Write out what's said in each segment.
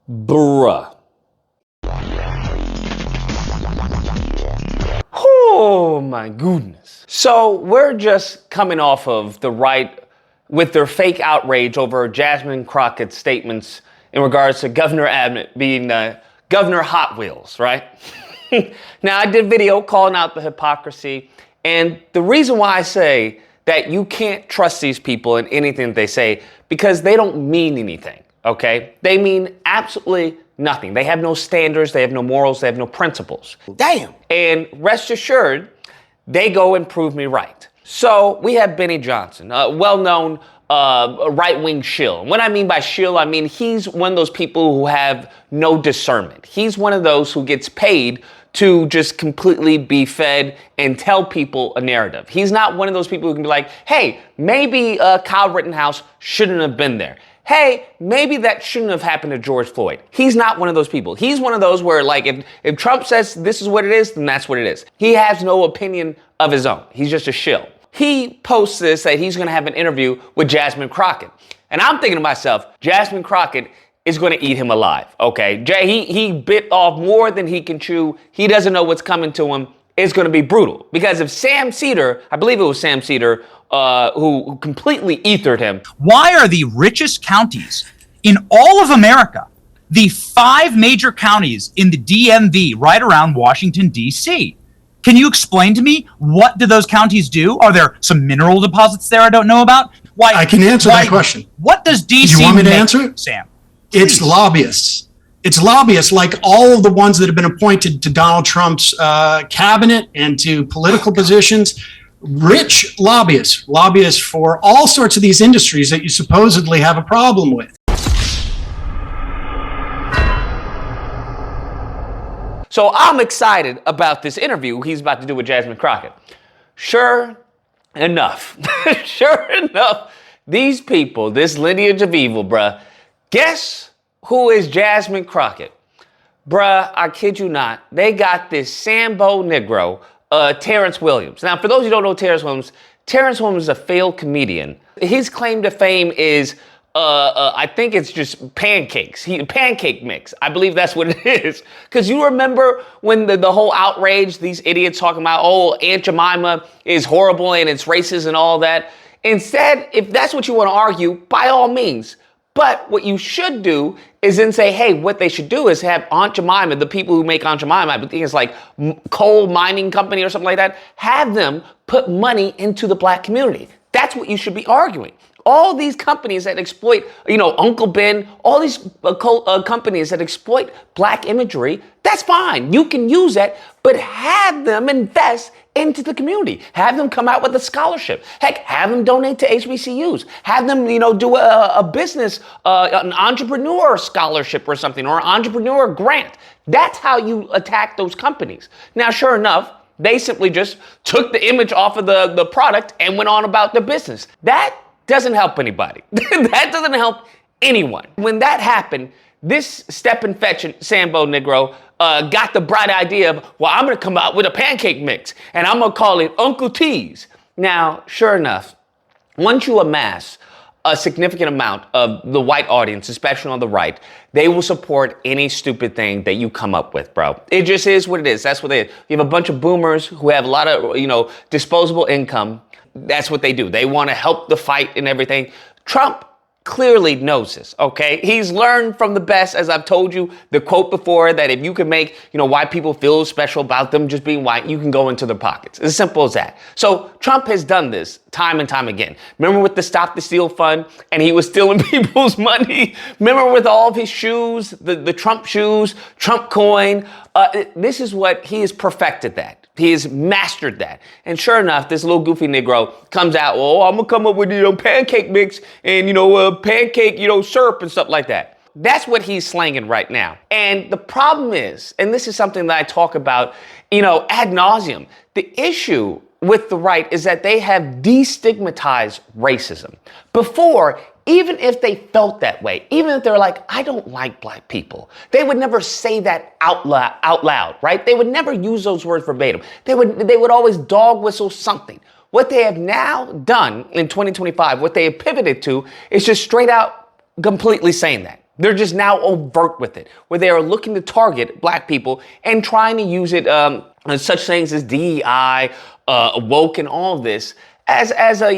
Bruh. Oh my goodness. So we're just coming off of the right with their fake outrage over Jasmine Crockett's statements in regards to Governor Abbott being Governor Hot Wheels, right? Now, I did a video calling out the hypocrisy, and the reason why I say that you can't trust these people in anything that they say, because they don't mean anything, okay? They mean absolutely nothing. They have no standards, they have no morals, they have no principles. Damn. And rest assured, they go and prove me right. So we have Benny Johnson, a well-known right-wing shill. What I mean by shill, I mean he's one of those people who have no discernment. He's one of those who gets paid to just completely be fed and tell people a narrative. He's not one of those people who can be like, hey, maybe Kyle Rittenhouse shouldn't have been there. Hey, maybe that shouldn't have happened to George Floyd. He's not one of those people. He's one of those where, like, if Trump says this is what it is, then that's what it is. He has no opinion of his own. He's just a shill. He posts this that he's going to have an interview with Jasmine Crockett. And I'm thinking to myself, Jasmine Crockett is going to eat him alive, okay? He bit off more than he can chew. He doesn't know what's coming to him. It's going to be brutal. Because if Sam Seder, I believe it was Sam Seder, who completely ethered him. Why are the richest counties in all of America the 5 major counties in the DMV right around Washington, D.C.? Can you explain to me, what do those counties do? Are there some mineral deposits there I don't know about? Why? I can answer that question. What does D.C. Do you want me to make, answer it? Sam? It's lobbyists. It's lobbyists, like all of the ones that have been appointed to Donald Trump's cabinet and to political positions. Rich lobbyists for all sorts of these industries that you supposedly have a problem with. So I'm excited about this interview he's about to do with Jasmine Crockett. Sure enough, these people, this lineage of evil, bruh, guess who is Jasmine Crockett? Bruh, I kid you not, they got this Sambo Negro, Terrence Williams. Now, for those who don't know Terrence Williams is a failed comedian. His claim to fame is I think it's just pancakes. Pancake mix. I believe that's what it is. Because you remember when the whole outrage, these idiots talking about, oh, Aunt Jemima is horrible and it's racist and all that. Instead, if that's what you want to argue, by all means. But what you should do is then say, hey, what they should do is have Aunt Jemima, the people who make Aunt Jemima, I think it's like coal mining company or something like that, have them put money into the black community. That's what you should be arguing. All these companies that exploit, Uncle Ben, all these companies that exploit black imagery, that's fine. You can use that, but have them invest into the community. Have them come out with a scholarship. Heck, have them donate to HBCUs. Have them, do a business, an entrepreneur scholarship or something, or an entrepreneur grant. That's how you attack those companies. Now, sure enough, they simply just took the image off of the product and went on about their business. That doesn't help anybody. That doesn't help anyone. When that happened, this step and fetch Sambo Negro got the bright idea of, well, I'm going to come out with a pancake mix and I'm going to call it Uncle T's. Now, sure enough, once you amass a significant amount of the white audience, especially on the right, they will support any stupid thing that you come up with, bro. It just is what it is. That's what it is. You have a bunch of boomers who have a lot of, disposable income. That's what they do. They want to help the fight and everything. Trump clearly knows this, okay? He's learned from the best, as I've told you, the quote before, that if you can make, white people feel special about them just being white, you can go into their pockets. As simple as that. So Trump has done this time and time again. Remember with the Stop the Steal Fund, and he was stealing people's money? Remember with all of his shoes, the Trump shoes, Trump coin? This is what he has perfected that. He has mastered that. And sure enough, this little goofy Negro comes out, well, I'm going to come up with, pancake mix and, pancake, syrup and stuff like that. That's what he's slanging right now. And the problem is, and this is something that I talk about, ad nauseum, the issue with the right is that they have destigmatized racism. Before, even if they felt that way, even if they're like, I don't like black people, they would never say that out loud, right? They would never use those words verbatim. They would always dog whistle something. What they have now done in 2025, what they have pivoted to, is just straight out completely saying that. They're just now overt with it, where they are looking to target black people and trying to use it, such things as DEI, woke, and all of this as a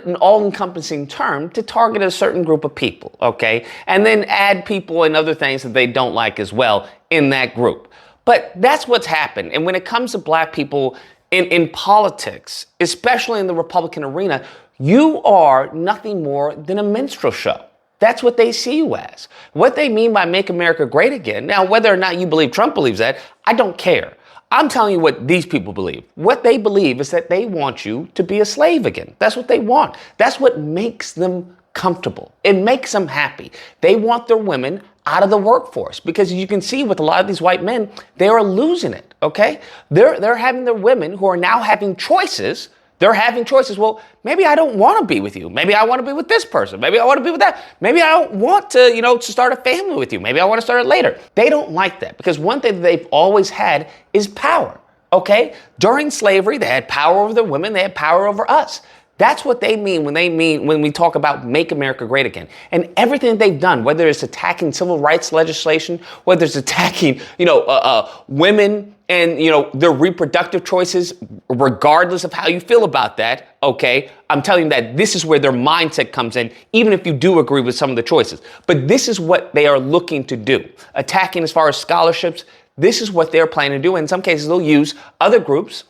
an all-encompassing term to target a certain group of people, okay? And then add people and other things that they don't like as well in that group. But that's what's happened. And when it comes to black people in politics, especially in the Republican arena, you are nothing more than a minstrel show. That's what they see you as. What they mean by make America great again. Now, whether or not you believe Trump believes that, I don't care. I'm telling you what these people believe. What they believe is that they want you to be a slave again. That's what they want. That's what makes them comfortable. It makes them happy. They want their women out of the workforce because you can see with a lot of these white men, they are losing it, okay? They're having their women who are now having choices. They're having choices. Well, maybe I don't want to be with you. Maybe I want to be with this person. Maybe I want to be with that. Maybe I don't want to, to start a family with you. Maybe I want to start it later. They don't like that because one thing that they've always had is power, okay? During slavery, they had power over their women. They had power over us. That's what they mean when we talk about make America great again. And everything they've done, whether it's attacking civil rights legislation, whether it's attacking, women and, their reproductive choices, regardless of how you feel about that, okay? I'm telling you that this is where their mindset comes in, even if you do agree with some of the choices. But this is what they are looking to do. Attacking as far as scholarships, this is what they're planning to do. In some cases, they'll use other groups,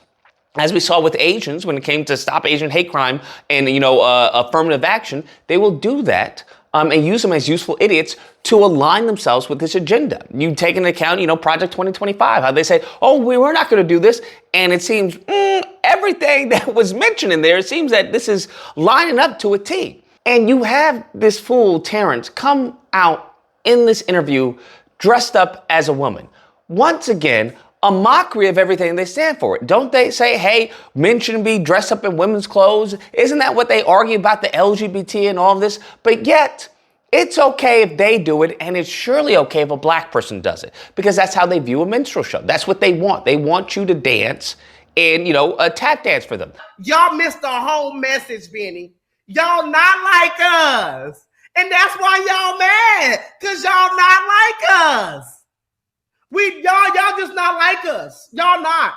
as we saw with Asians when it came to stop Asian hate crime and, affirmative action. They will do that and use them as useful idiots to align themselves with this agenda. You take into account, Project 2025, how they say, we're not going to do this. And it seems everything that was mentioned in there, it seems that this is lining up to a T. And you have this fool, Terrence, come out in this interview dressed up as a woman. Once again, a mockery of everything they stand for. Don't they say, hey, men shouldn't be dressed up in women's clothes? Isn't that what they argue about the LGBT and all of this? But yet, it's okay if they do it, and it's surely okay if a black person does it, because that's how they view a minstrel show. That's what they want. They want you to dance and, a tap dance for them. Y'all missed the whole message, Benny. Y'all not like us. And that's why y'all mad, because y'all not like us. Y'all just not like us. Y'all not.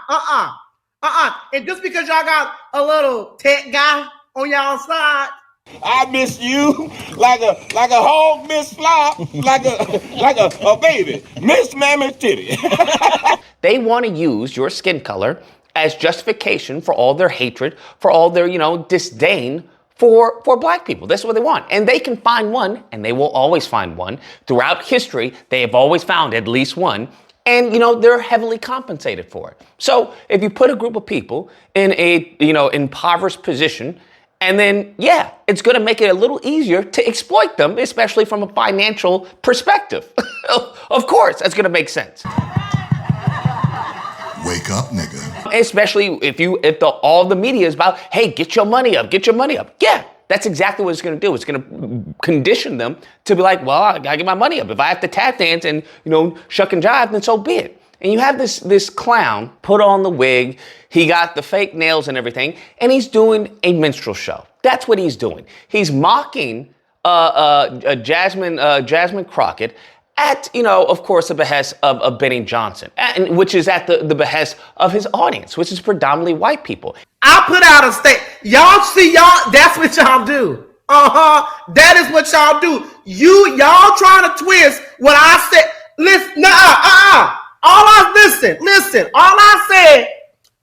And just because y'all got a little tech guy on y'all side, I miss you like a hog miss fly, like a baby miss mammy titty. They want to use your skin color as justification for all their hatred, for all their, disdain for black people. That's what they want. And they can find one, and they will always find one. Throughout history, they have always found at least one. And, they're heavily compensated for it. So if you put a group of people in a, impoverished position, and then, it's going to make it a little easier to exploit them, especially from a financial perspective. Of course, that's going to make sense. Wake up, nigga. Especially if all the media is about, hey, get your money up, get your money up. Yeah. That's exactly what it's going to do. It's going to condition them to be like, well, I got to get my money up. If I have to tap dance and, shuck and jive, then so be it. And you have this clown put on the wig. He got the fake nails and everything, and he's doing a minstrel show. That's what he's doing. He's mocking Jasmine Crockett at, of course, the behest of Benny Johnson, which is at the behest of his audience, which is predominantly white people. I put out a statement. Y'all, that's what y'all do. That is what y'all do. Y'all trying to twist what I said. Listen, all I said,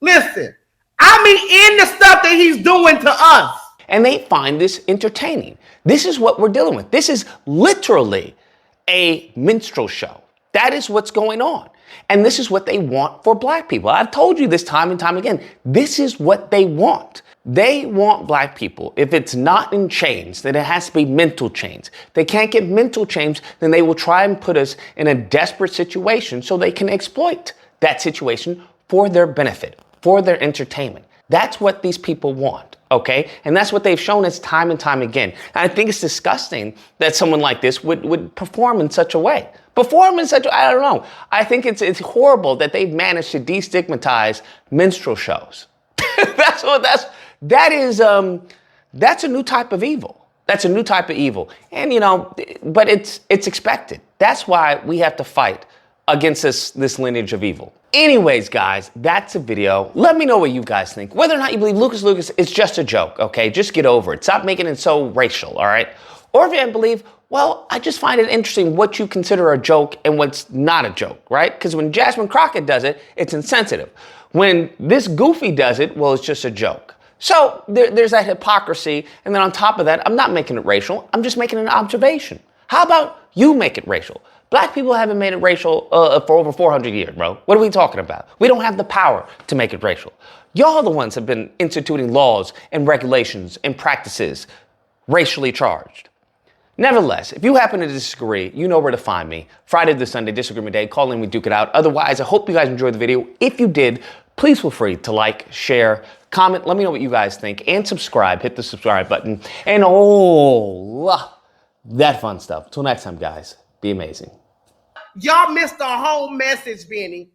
listen. I mean, in the stuff that he's doing to us. And they find this entertaining. This is what we're dealing with. This is literally a minstrel show. That is what's going on. And this is what they want for black people. I've told you this time and time again. This is what they want. They want black people. If it's not in chains, then it has to be mental chains. If they can't get mental chains, then they will try and put us in a desperate situation so they can exploit that situation for their benefit, for their entertainment. That's what these people want, okay? And that's what they've shown us time and time again. And I think it's disgusting that someone like this would perform in such a way. I don't know. I think it's horrible that they've managed to destigmatize minstrel shows. That's a new type of evil. That's a new type of evil. And, you know, but it's expected. That's why we have to fight against this lineage of evil. Anyways, guys, that's a video. Let me know what you guys think. Whether or not you believe Lucas Lucas is just a joke, okay? Just get over it. Stop making it so racial, all right? Or if you don't believe, well, I just find it interesting what you consider a joke and what's not a joke, right? Because when Jasmine Crockett does it, it's insensitive. When this goofy does it, well, it's just a joke. So there's that hypocrisy. And then on top of that, I'm not making it racial. I'm just making an observation. How about you make it racial? Black people haven't made it racial for over 400 years, bro. What are we talking about? We don't have the power to make it racial. Y'all the ones have been instituting laws and regulations and practices racially charged. Nevertheless, if you happen to disagree, you know where to find me. Friday to Sunday, Disagreement Day. Call in, we duke it out. Otherwise, I hope you guys enjoyed the video. If you did, please feel free to like, share, comment. Let me know what you guys think. And subscribe. Hit the subscribe button. And that fun stuff. Till next time, guys. Be amazing. Y'all missed the whole message, Benny.